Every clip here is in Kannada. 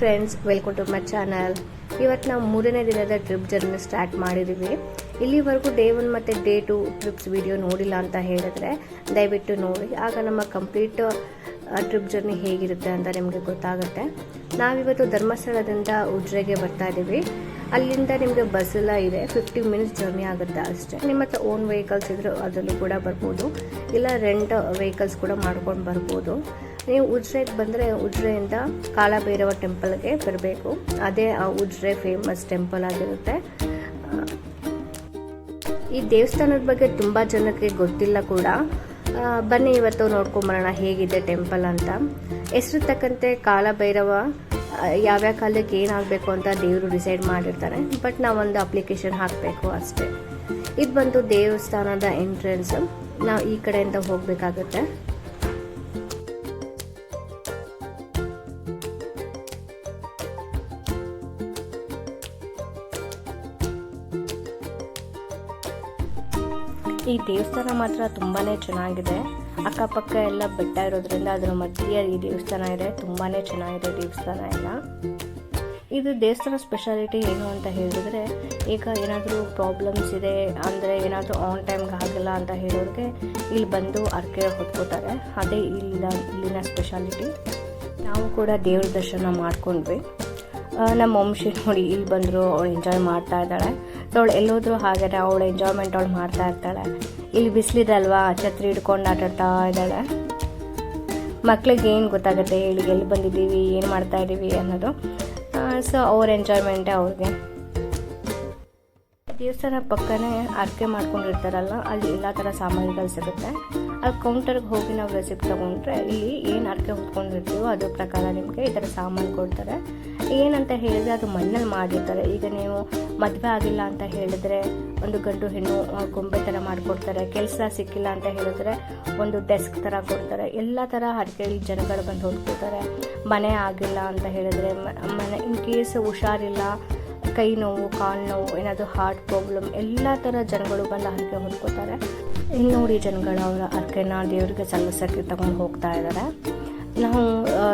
Friends, welcome to my channel. ಇವತ್ತು ನಾವು 3ನೇ ದಿನದ ಟ್ರಿಪ್ ಜರ್ನಿ ಸ್ಟಾರ್ಟ್ ಮಾಡಿದ್ದೀವಿ. ಇಲ್ಲಿವರೆಗೂ ಡೇ 1 ಮತ್ತು ಡೇ 2 ಟ್ರಿಪ್ಸ್ ವಿಡಿಯೋ ನೋಡಿಲ್ಲ ಅಂತ ಹೇಳಿದ್ರೆ ದಯವಿಟ್ಟು ನೋಡಿ, ಆಗ ನಮ್ಮ ಕಂಪ್ಲೀಟ್ ಟ್ರಿಪ್ ಜರ್ನಿ ಹೇಗಿರುತ್ತೆ ಅಂತ ನಿಮಗೆ ಗೊತ್ತಾಗುತ್ತೆ. ನಾವಿವತ್ತು ಧರ್ಮಸ್ಥಳದಿಂದ ಉಜ್ರೆಗೆ ಬರ್ತಾ ಇದ್ದೀವಿ. ಅಲ್ಲಿಂದ ನಿಮಗೆ ಬಸ್ ಎಲ್ಲ ಇದೆ, 15 ಮಿನಿಟ್ಸ್ ಜರ್ನಿ ಆಗುತ್ತೆ ಅಷ್ಟೇ. ನಿಮ್ಮ ಹತ್ರ ಓನ್ ವೆಹಿಕಲ್ಸ್ ಇದ್ರೂ ಅದರಲ್ಲೂ ಕೂಡ ಬರ್ಬೋದು, ಇಲ್ಲ ರೆಂಟ್ ವೆಹಿಕಲ್ಸ್ ಕೂಡ ಮಾಡ್ಕೊಂಡು ಬರ್ಬೋದು. ನೀವು ಉಜ್ರೆಗೆ ಬಂದರೆ ಉಜ್ರೆಯಿಂದ ಕಾಲಭೈರವ ಟೆಂಪಲ್ಗೆ ಬರಬೇಕು. ಅದೇ ಉಜ್ರೆ ಫೇಮಸ್ ಟೆಂಪಲ್ ಆಗಿರುತ್ತೆ. ಈ ದೇವಸ್ಥಾನದ ಬಗ್ಗೆ ತುಂಬ ಜನಕ್ಕೆ ಗೊತ್ತಿಲ್ಲ ಕೂಡ. ಬನ್ನಿ ಇವತ್ತು ನೋಡ್ಕೊಂಬರೋಣ ಹೇಗಿದೆ ಟೆಂಪಲ್ ಅಂತ. ಹೆಸರು ತಕ್ಕಂತೆ ಕಾಲಭೈರವ ಯಾವ್ಯಾವ ಕಾಲಕ್ಕೆ ಏನಾಗಬೇಕು ಅಂತ ದೇವರು ಡಿಸೈಡ್ ಮಾಡಿರ್ತಾರೆ. ಬಟ್ ನಾವೊಂದು ಅಪ್ಲಿಕೇಶನ್ ಹಾಕಬೇಕು ಅಷ್ಟೇ. ಇದು ಬಂದು ದೇವಸ್ಥಾನದ ಎಂಟ್ರೆನ್ಸ್. ನಾವು ಈ ಕಡೆಯಿಂದ ಹೋಗಬೇಕಾಗುತ್ತೆ. ಈ ದೇವಸ್ಥಾನ ಮಾತ್ರ ತುಂಬಾ ಚೆನ್ನಾಗಿದೆ. ಅಕ್ಕಪಕ್ಕ ಎಲ್ಲ ಬೆಟ್ಟ ಇರೋದ್ರಿಂದ ಅದರ ಮಧ್ಯೆ ಈ ದೇವಸ್ಥಾನ ಇದೆ. ತುಂಬಾ ಚೆನ್ನಾಗಿದೆ ದೇವಸ್ಥಾನ ಎಲ್ಲ. ಇದು ದೇವಸ್ಥಾನ ಸ್ಪೆಷಾಲಿಟಿ ಏನು ಅಂತ ಹೇಳಿದ್ರೆ, ಈಗ ಏನಾದರೂ ಪ್ರಾಬ್ಲಮ್ಸ್ ಇದೆ ಅಂದರೆ ಏನಾದರೂ ಆನ್ ಟೈಮ್ಗೆ ಆಗಿಲ್ಲ ಅಂತ ಹೇಳೋರಿಗೆ ಇಲ್ಲಿ ಬಂದು ಅರ್ಕೆ ಹೊತ್ಕೋತಾರೆ. ಅದೇ ಇಲ್ಲಿನ ಸ್ಪೆಷಾಲಿಟಿ. ನಾವು ಕೂಡ ದೇವ್ರ ದರ್ಶನ ಮಾಡ್ಕೊಂಡ್ವಿ. ನಮ್ಮ ವಂಶಿ ನೋಡಿ ಇಲ್ಲಿ ಬಂದರು, ಅವಳು ಎಂಜಾಯ್ ಮಾಡ್ತಾ ಇದ್ದಾಳೆ. ಅವಳು ಎಲ್ಲೋದ್ರೂ ಹಾಗೆ ಅವಳು ಎಂಜಾಯ್ಮೆಂಟ್ ಅವಳು ಮಾಡ್ತಾ ಇರ್ತಾಳೆ. ಇಲ್ಲಿ ಬಿಸಿಲಿದೆ ಅಲ್ವಾ, ಛತ್ರಿ ಹಿಡ್ಕೊಂಡು ಆಟಾಡ್ತಾ ಇದ್ದಾಳೆ. ಮಕ್ಳಿಗೆ ಏನು ಗೊತ್ತಾಗುತ್ತೆ ಹೇಳಿ, ಎಲ್ಲಿ ಬಂದಿದ್ದೀವಿ, ಏನು ಮಾಡ್ತಾ ಇದ್ದೀವಿ ಅನ್ನೋದು. ಸೊ ಅವ್ರ ಎಂಜಾಯ್ಮೆಂಟೇ ಅವ್ರಿಗೆ. ದೇವಸ್ಥಾನ ಪಕ್ಕನೇ ಅರ್ಕೆ ಮಾಡ್ಕೊಂಡಿರ್ತಾರಲ್ಲ, ಅಲ್ಲಿ ಎಲ್ಲ ಥರ ಸಾಮಾನುಗಳು ಸಿಗುತ್ತೆ. ಅಲ್ಲಿ ಕೌಂಟರ್ಗೆ ಹೋಗಿ ನಾವು ರೆಸಿಪ್ಟ್ ತೊಗೊಂಡ್ರೆ ಇಲ್ಲಿ ಏನು ಅರ್ಕೆ ಹೊತ್ಕೊಂಡಿರ್ತೀವೋ ಅದ್ರ ಪ್ರಕಾರ ನಿಮಗೆ ಈ ಥರ ಸಾಮಾನು ಕೊಡ್ತಾರೆ. ಏನಂತ ಹೇಳಿದ್ರೆ ಅದು ಮಣ್ಣಲ್ಲಿ ಮಾಡಿರ್ತಾರೆ. ಈಗ ನೀವು ಮದುವೆ ಆಗಿಲ್ಲ ಅಂತ ಹೇಳಿದ್ರೆ ಒಂದು ಗಂಡು ಹೆಣ್ಣು ಗೊಂಬೆ ಥರ ಮಾಡಿಕೊಡ್ತಾರೆ. ಕೆಲಸ ಸಿಕ್ಕಿಲ್ಲ ಅಂತ ಹೇಳಿದ್ರೆ ಒಂದು ಡೆಸ್ಕ್ ಥರ ಕೊಡ್ತಾರೆ. ಎಲ್ಲ ಥರ ಅರ್ಕೆಯಲ್ಲಿ ಜನಗಳು ಬಂದು ಹೊತ್ಕೋತಾರೆ. ಮನೆ ಆಗಿಲ್ಲ ಅಂತ ಹೇಳಿದ್ರೆ, ಮನೆ ಇನ್ ಕೇಸ್ ಹುಷಾರಿಲ್ಲ, ಕೈ ನೋವು, ಕಾಲು ನೋವು, ಏನಾದರೂ ಹಾರ್ಟ್ ಪ್ರಾಬ್ಲಮ್, ಎಲ್ಲ ಥರ ಜನಗಳು ಬಂದು ಹರಕೆ ಹೊತ್ಕೋತಾರೆ. ಇಲ್ಲಿ ನೋಡಿ ಜನಗಳು ಅವರ ಹರಕೆನ ದೇವರಿಗೆ ಸಲ್ಲಿಸೋಕ್ಕೆ ತಗೊಂಡು ಹೋಗ್ತಾ ಇದ್ದಾರೆ. ನಾವು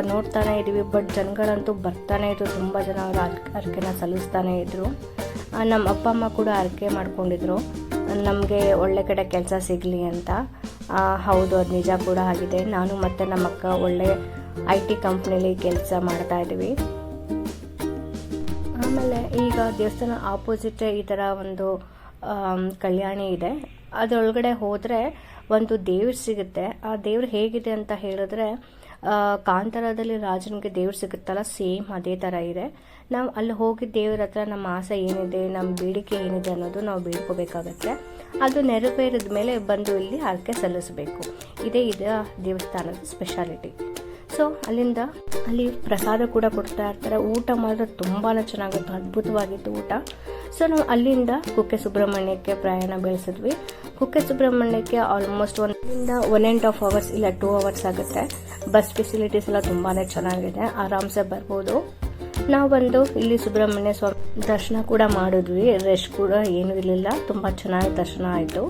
ನೋಡ್ತಾನೆ ಇದ್ದೀವಿ. ಬಟ್ ಜನಗಳಂತೂ ಬರ್ತಾನೆ ಇದ್ರು. ತುಂಬ ಜನ ಅವರ ಹರಕೆನ ಸಲ್ಲಿಸ್ತಾನೆ ಇದ್ರು. ನಮ್ಮ ಅಪ್ಪ ಅಮ್ಮ ಕೂಡ ಹರಕೆ ಮಾಡ್ಕೊಂಡಿದ್ರು, ನಮಗೆ ಒಳ್ಳೆ ಕಡೆ ಕೆಲಸ ಸಿಗಲಿ ಅಂತ. ಹೌದು, ಅದು ನಿಜ ಕೂಡ ಆಗಿದೆ. ನಾನು ಮತ್ತು ನಮ್ಮ ಅಕ್ಕ ಒಳ್ಳೆ IT ಕಂಪ್ನಿಲಿ ಕೆಲಸ ಮಾಡ್ತಾ ಇದ್ದೀವಿ. ಆಮೇಲೆ ಈಗ ದೇವಸ್ಥಾನ ಆಪೋಸಿಟ್ ಈ ಥರ ಒಂದು ಕಲ್ಯಾಣಿ ಇದೆ. ಅದರೊಳಗಡೆ ಹೋದರೆ ಒಂದು ದೇವ್ರು ಸಿಗುತ್ತೆ. ಆ ದೇವ್ರು ಹೇಗಿದೆ ಅಂತ ಹೇಳಿದ್ರೆ, ಕಾಂತಾರದಲ್ಲಿ ರಾಜನಿಗೆ ದೇವ್ರು ಸಿಗುತ್ತಲ್ಲ, ಸೇಮ್ ಅದೇ ಥರ ಇದೆ. ನಾವು ಅಲ್ಲಿ ಹೋಗಿ ದೇವ್ರ ಹತ್ರ ನಮ್ಮ ಆಸೆ ಏನಿದೆ, ನಮ್ಮ ಬೇಡಿಕೆ ಏನಿದೆ ಅನ್ನೋದು ನಾವು ಬೇಡ್ಕೋಬೇಕಾಗತ್ತೆ. ಅದು ನೆರವೇರಿದ ಮೇಲೆ ಬಂದು ಇಲ್ಲಿ ಹರಕೆ ಸಲ್ಲಿಸಬೇಕು. ಇದೇ ದೇವಸ್ಥಾನದ ಸ್ಪೆಷಾಲಿಟಿ. ಸೊ ಅಲ್ಲಿ ಪ್ರಸಾದ ಕೂಡ ಕೊಡ್ತಾ ಇರ್ತಾರೆ. ಊಟ ಮಾತ್ರ ತುಂಬಾ ಚೆನ್ನಾಗಿತ್ತು, ಅದ್ಭುತವಾಗಿತ್ತು ಊಟ. ಸೊ ನಾವು ಅಲ್ಲಿಂದ ಕುಕ್ಕೆ ಸುಬ್ರಹ್ಮಣ್ಯಕ್ಕೆ ಪ್ರಯಾಣ ಬೆಳೆಸಿದ್ವಿ. ಕುಕ್ಕೆ ಸುಬ್ರಹ್ಮಣ್ಯಕ್ಕೆ ಆಲ್ಮೋಸ್ಟ್ 1.5 ಅವರ್ಸ್ ಇಲ್ಲ 2 ಅವರ್ಸ್ ಆಗುತ್ತೆ. ಬಸ್ ಫೆಸಿಲಿಟೀಸ್ ಎಲ್ಲ ತುಂಬಾ ಚೆನ್ನಾಗಿದೆ, ಆರಾಮ್ಸೆ ಬರ್ಬೋದು. ನಾವು ಬಂದು ಇಲ್ಲಿ ಸುಬ್ರಹ್ಮಣ್ಯ ಸ್ವಾಮಿ ದರ್ಶನ ಕೂಡ ಮಾಡಿದ್ವಿ. ರೆಸ್ಟ್ ಕೂಡ ಏನೂ ಇರಲಿಲ್ಲ, ತುಂಬ ಚೆನ್ನಾಗಿ ದರ್ಶನ ಆಯಿತು.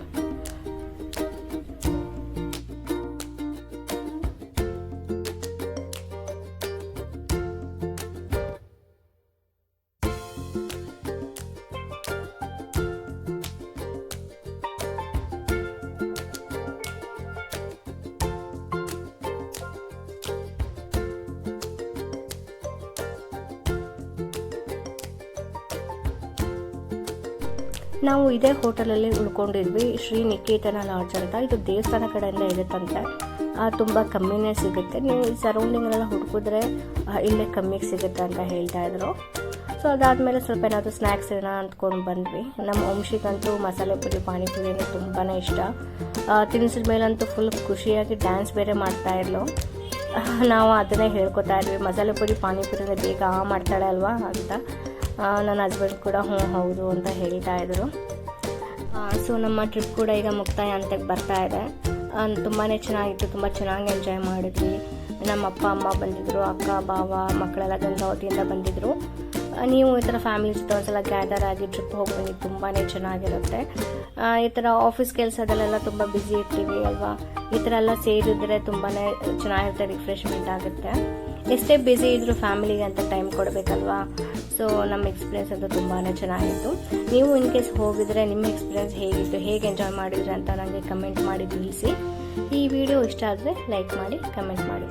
ನಾವು ಇದೇ ಹೋಟೆಲಲ್ಲಿ ಉಳ್ಕೊಂಡಿದ್ವಿ, ಶ್ರೀ ನಿಕೇತನ ಲಾಡ್ಜ್ ಅಂತ. ಇದು ದೇವಸ್ಥಾನ ಕಡೆಯಿಂದ ಇರುತ್ತಂತೆ. ತುಂಬ ಕಮ್ಮಿನೇ ಸಿಗುತ್ತೆ. ನೀವು ಈ ಸರೌಂಡಿಂಗಲ್ಲೆಲ್ಲ ಹುಡುಕಿದ್ರೆ ಇಲ್ಲೇ ಕಮ್ಮಿಗೆ ಸಿಗುತ್ತೆ ಅಂತ ಹೇಳ್ತಾ ಇದ್ರು. ಸೊ ಅದಾದಮೇಲೆ ಸ್ವಲ್ಪ ಏನಾದರೂ ಸ್ನ್ಯಾಕ್ಸ್ ಏನೋ ಅಂದ್ಕೊಂಡು ಬಂದ್ವಿ. ನಮ್ಮ ವಂಶಿಗಂತೂ ಮಸಾಲೆ ಪುರಿ, ಪಾನಿಪುರಿ ಅಂದರೆ ತುಂಬಾ ಇಷ್ಟ. ತಿನ್ಸಿದ ಮೇಲಂತೂ ಫುಲ್ ಖುಷಿಯಾಗಿ ಡ್ಯಾನ್ಸ್ ಬೇರೆ ಮಾಡ್ತಾ ಇರ್ಲು. ನಾವು ಅದನ್ನೇ ಹೇಳ್ಕೊತಾ ಇದ್ವಿ, ಮಸಾಲೆ ಪುರಿ ಪಾನಿಪುರಿ ಬೇಗ ಮಾಡ್ತಾಳೆ ಅಲ್ವಾ ಅಂತ. ನನ್ನ ಹಸ್ಬೆಂಡ್ ಕೂಡ ಹೌದು ಅಂತ ಹೇಳ್ತಾ ಇದ್ರು. ಸೊ ನಮ್ಮ ಟ್ರಿಪ್ ಕೂಡ ಈಗ ಮುಕ್ತಾಯ ಅಂತ ಬರ್ತಾ ಇದೆ. ತುಂಬಾ ಚೆನ್ನಾಗಿತ್ತು, ತುಂಬ ಚೆನ್ನಾಗಿ ಎಂಜಾಯ್ ಮಾಡಿದ್ವಿ. ನಮ್ಮ ಅಪ್ಪ ಅಮ್ಮ ಬಂದಿದ್ದರು, ಅಕ್ಕ ಬಾವ ಮಕ್ಕಳೆಲ್ಲ ಗಂಗಾವತಿಯಿಂದ ಬಂದಿದ್ದರು. ನೀವು ಈ ಥರ ಫ್ಯಾಮಿಲಿ ಜೊತೆ ಒಂದ್ಸಲ ಗ್ಯಾದರ್ ಆಗಿ ಟ್ರಿಪ್ ಹೋಗ್ಬನ್ನಿ, ತುಂಬಾ ಚೆನ್ನಾಗಿರುತ್ತೆ. ಈ ಥರ ಆಫೀಸ್ ಕೆಲಸದಲ್ಲೆಲ್ಲ ತುಂಬ ಬ್ಯುಸಿ ಇರ್ತೀವಿ ಅಲ್ವಾ, ಈ ಥರ ಎಲ್ಲ ಸೇರಿದ್ರೆ ತುಂಬಾ ಚೆನ್ನಾಗಿರುತ್ತೆ, ರಿಫ್ರೆಶ್ಮೆಂಟ್ ಆಗುತ್ತೆ. ಎಷ್ಟೇ ಬ್ಯುಸಿ ಇದ್ದರೂ ಫ್ಯಾಮಿಲಿಗೆ ಅಂತ ಟೈಮ್ ಕೊಡಬೇಕಲ್ವಾ. ಸೊ ನಮ್ಮ ಎಕ್ಸ್ಪೀರಿಯೆನ್ಸ್ ಅಂತೂ ತುಂಬಾ ಚೆನ್ನಾಗಿತ್ತು. ನೀವು ಇನ್ ಕೇಸ್ ಹೋಗಿದ್ರೆ ನಿಮ್ಮ ಎಕ್ಸ್ಪೀರಿಯೆನ್ಸ್ ಹೇಗಿತ್ತು, ಹೇಗೆ ಎಂಜಾಯ್ ಮಾಡಿದ್ರಿ ಅಂತ ನನಗೆ ಕಮೆಂಟ್ ಮಾಡಿ ತಿಳಿಸಿ. ಈ ವಿಡಿಯೋ ಇಷ್ಟ ಆದರೆ ಲೈಕ್ ಮಾಡಿ, ಕಮೆಂಟ್ ಮಾಡಿ.